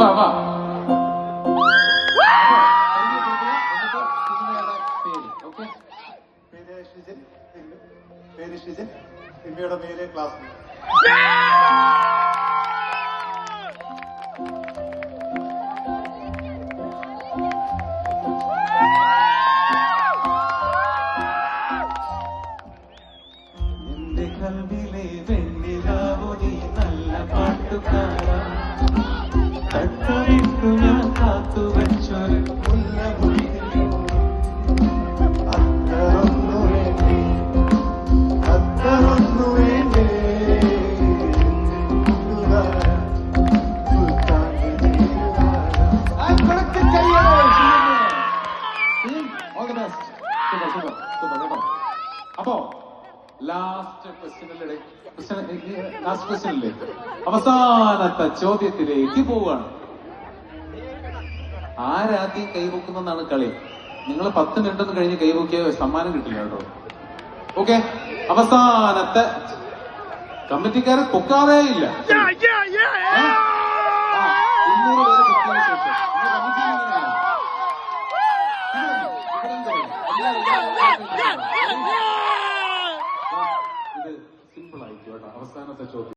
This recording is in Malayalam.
വാ വാ. സിനിമയുടെ മേലെ ക്ലാസ് എന്റെ കൽവിലെ വെണ്ണിലാവു നീ നല്ല പാട്ടുകാരാ തട്ടറിട്ടു ഞാൻ കാത്തു വെച്ചൊരു അപ്പോ ലാസ്റ്റ് ക്വസ്റ്റ്യനിലെ അവസാനത്തെ ചോദ്യത്തിലേക്ക് പോവുകയാണ്. ആരാദ്യം കൈവെക്കുന്നതാണ് കളി. നിങ്ങൾ 10 മിനിറ്റ് കഴിഞ്ഞ് കൈവക്കിയ സമ്മാനം കിട്ടില്ല കേട്ടോ. ഓക്കെ, അവസാനത്തെ കമ്മിറ്റിക്കാരെ പൊക്കാറേ ഇല്ല. 200 പേരെ പൊക്കിയതിനു ശേഷം ഇത് സിമ്പിൾ ആയിരിക്കും കേട്ടോ. അവസാനത്തെ ചോദ്യം